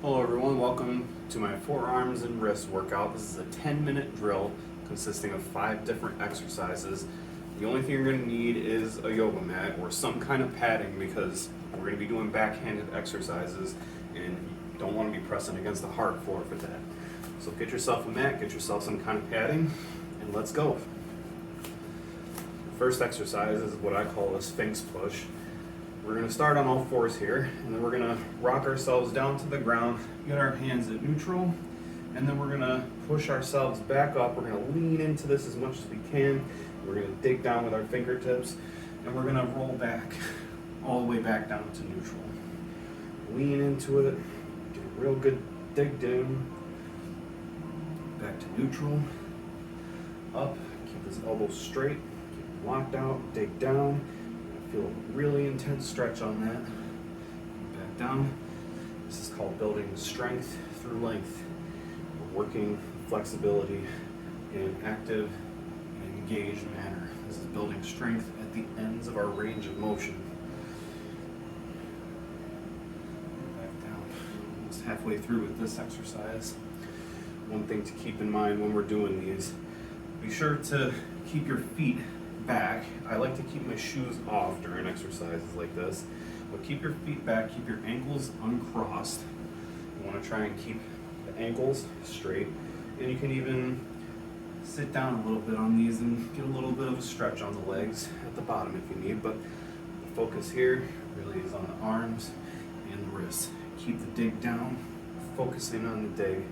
Hello everyone, welcome to my forearms and wrists workout. This is a 10-minute drill consisting of 5 different exercises. The only thing you're going to need is a yoga mat or some kind of padding because we're going to be doing backhanded exercises and you don't want to be pressing against the hard floor for that. So get yourself a mat, get yourself some kind of padding, and let's go. The first exercise is what I call a Sphinx push. We're going to start on all fours here, and then we're going to rock ourselves down to the ground, get our hands at neutral, and then we're going to push ourselves back up. We're going to lean into this as much as we can. We're going to dig down with our fingertips, and we're going to roll back, all the way back down to neutral. Lean into it, get a real good dig down, back to neutral, up, keep this elbow straight, keep it locked out, dig down. Feel a really intense stretch on that. Back down. This is called building strength through length. We're working flexibility in an active and engaged manner. This is building strength at the ends of our range of motion. Back down. Almost halfway through with this exercise. One thing to keep in mind when we're doing these, be sure to keep your feet back. I like to keep my shoes off during exercises like this, but keep your feet back, keep your ankles uncrossed. You want to try and keep the ankles straight, and you can even sit down a little bit on these and get a little bit of a stretch on the legs at the bottom if you need, but the focus here really is on the arms and the wrists. Keep the dig down, focusing on the dig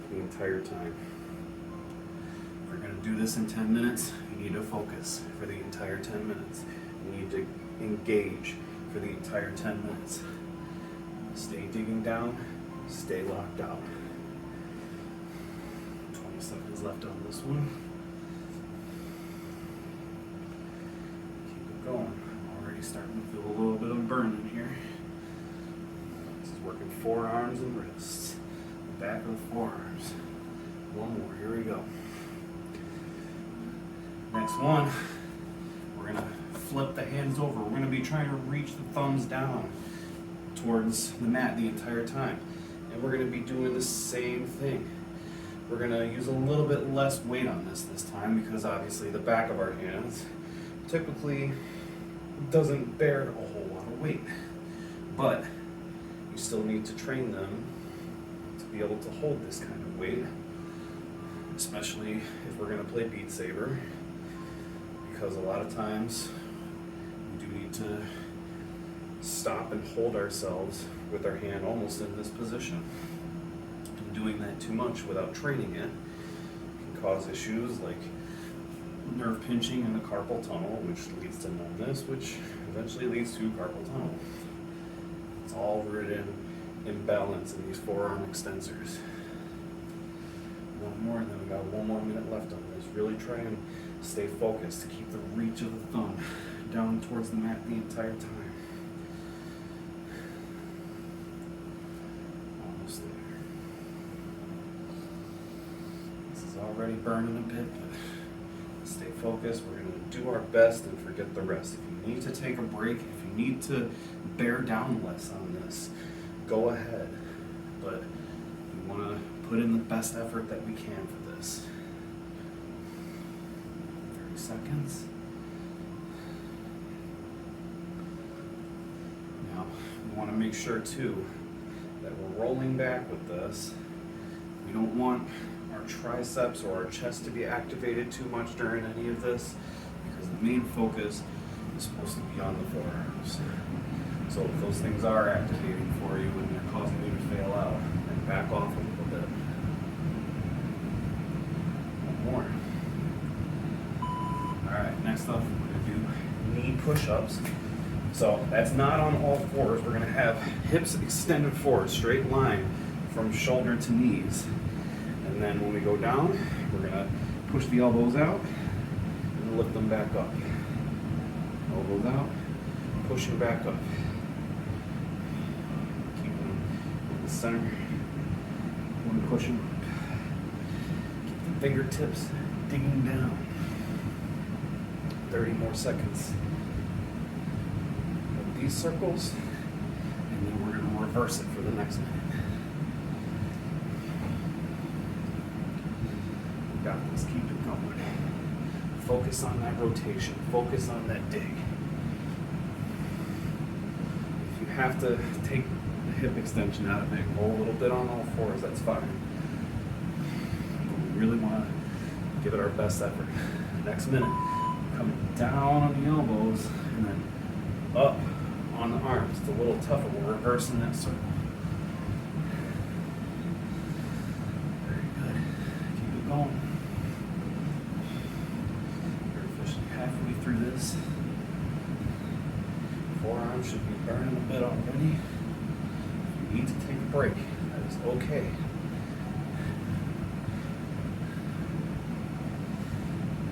the entire time. If we're going to do this in 10 minutes, you need to focus for the entire 10 minutes. You need to engage for the entire 10 minutes. Stay digging down, stay locked out. 20 seconds left on this one. Keep it going. I'm already starting to feel a little bit of burn in here. This is working forearms and wrists. The back of the forearms. One more, here we go. Next one, we're going to flip the hands over. We're going to be trying to reach the thumbs down towards the mat the entire time. And we're going to be doing the same thing. We're going to use a little bit less weight on this time because obviously the back of our hands typically doesn't bear a whole lot of weight. But you still need to train them to be able to hold this kind of weight, especially if we're going to play Beat Saber. Because a lot of times we do need to stop and hold ourselves with our hand almost in this position. And doing that too much without training it can cause issues like nerve pinching in the carpal tunnel, which leads to numbness, which eventually leads to carpal tunnel. It's all rooted in balance in these forearm extensors. One more, and then we got 1 more minute left on this. Really try and stay focused to keep the reach of the thumb down towards the mat the entire time. Almost there. This is already burning a bit, but stay focused. We're going to do our best and forget the rest. If you need to take a break, if you need to bear down less on this, go ahead. But we want to put in the best effort that we can for this. 30 seconds. Now, we want to make sure too that we're rolling back with this. We don't want our triceps or our chest to be activated too much during any of this because the main focus is supposed to be on the forearms. So if those things are activating for you and they're causing you to fail out, then back off a little bit. One more. Alright, next up we're going to do knee push-ups. So that's not on all fours. We're going to have hips extended forward, straight line from shoulder to knees. And then when we go down, we're going to push the elbows out and lift them back up. Elbows out, pushing back up. Keep them in the center. One pushing up. Keep the fingertips digging down. 30 more seconds of these circles, and then we're going to reverse it for the next minute. Just keep it going. Focus on that rotation. Focus on that dig. If you have to take the hip extension out of it, go a little bit on all fours, that's fine. But we really want to give it our best effort. Next minute, coming down on the elbows and then up on the arms. It's a little tougher. We're reversing that circle. Very good. Keep it going. You're officially halfway through this. Forearm should be burning a bit already. If you need to take a break, that is okay.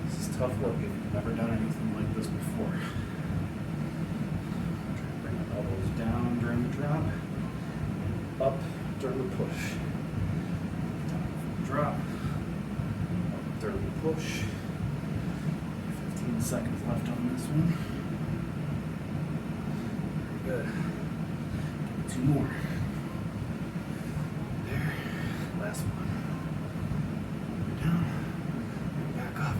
This is tough work if you've never done anything like this before. Bring the elbows down during the drop, and up during the push. Down for the drop, up during the push. 15 seconds left on this one. Very good. 2 more. There. Last one. Down. And back up.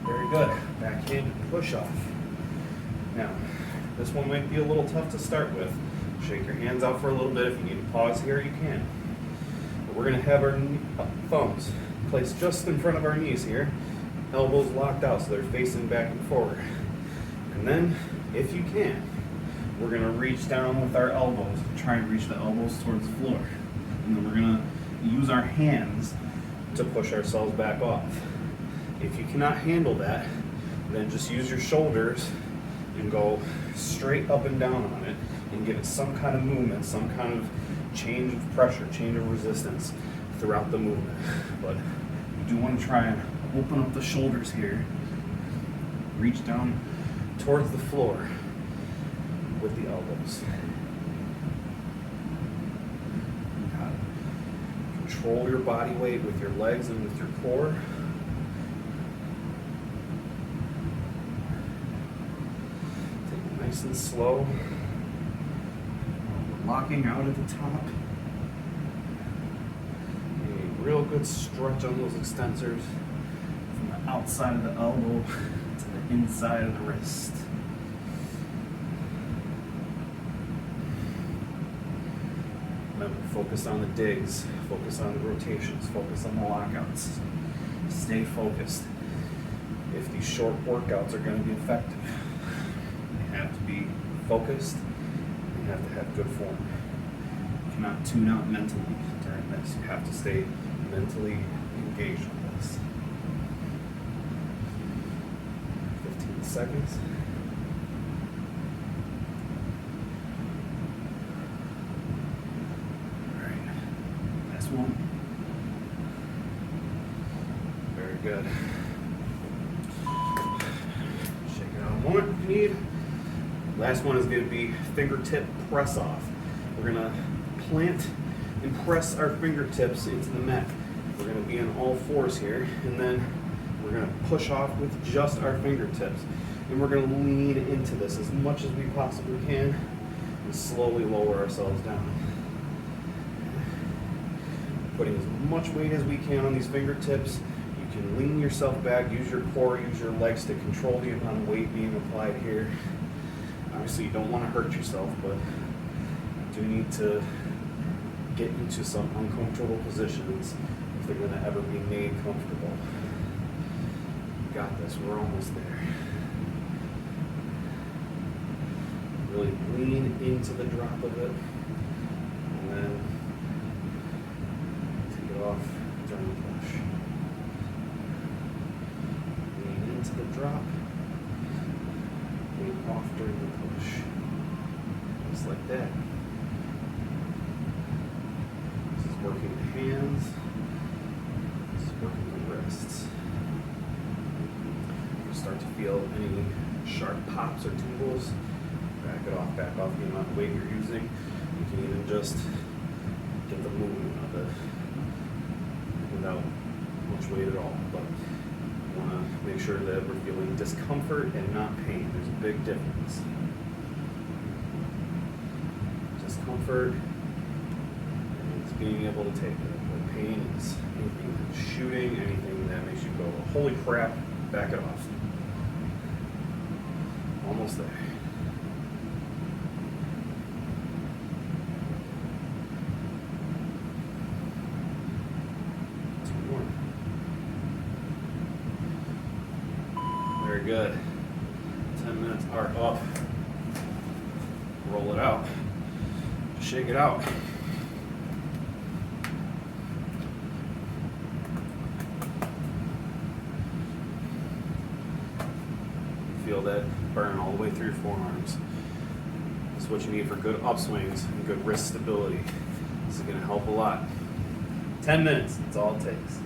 Very good. Backhanded push off. Now, this one might be a little tough to start with. Shake your hands out for a little bit. If you need to pause here, you can. But we're going to have our thumbs placed just in front of our knees here. Elbows locked out so they're facing back and forward. And then, if you can, we're going to reach down with our elbows. Try and reach the elbows towards the floor. And then we're going to use our hands to push ourselves back off. If you cannot handle that, then just use your shoulders and go straight up and down on it and give it some kind of movement, some kind of change of pressure, change of resistance throughout the movement. But you do want to try and open up the shoulders here, reach down towards the floor with the elbows. You gotta control your body weight with your legs and with your core. Nice and slow. We're locking out at the top. A real good stretch on those extensors from the outside of the elbow to the inside of the wrist. Remember, focus on the digs, focus on the rotations, focus on the lockouts. Stay focused. If these short workouts are going to be effective, have to be focused, you have to have good form. You cannot tune out mentally during this. You have to stay mentally engaged with this. 15 seconds. Alright, last one. Very good. Shake it out a moment if you need. Last one is going to be fingertip press off. We're going to plant and press our fingertips into the mat. We're going to be on all fours here, and then we're going to push off with just our fingertips. And we're going to lean into this as much as we possibly can and slowly lower ourselves down. Putting as much weight as we can on these fingertips. You can lean yourself back, use your core, use your legs to control the amount of weight being applied here. Obviously, you don't want to hurt yourself, but you do need to get into some uncomfortable positions if they're going to ever be made comfortable. You got this. We're almost there. Really lean into the drop of it, and then take it off during the push. Lean into the drop. Off during the push. Just like that. This is working the hands. This is working the wrists. If you start to feel any sharp pops or tingles, back it off, back off the amount of weight you're using. You can even just get the movement of it without much weight at all. But want to make sure that we're feeling discomfort and not pain. There's a big difference. Discomfort and it's being able to take it. But pain is anything that's shooting, anything that makes you go, holy crap, back it off. Almost there. Two more. Very good. 10 minutes are up. Roll it out. Shake it out. Feel that burn all the way through your forearms. This is what you need for good upswings and good wrist stability. This is going to help a lot. 10 minutes, that's all it takes.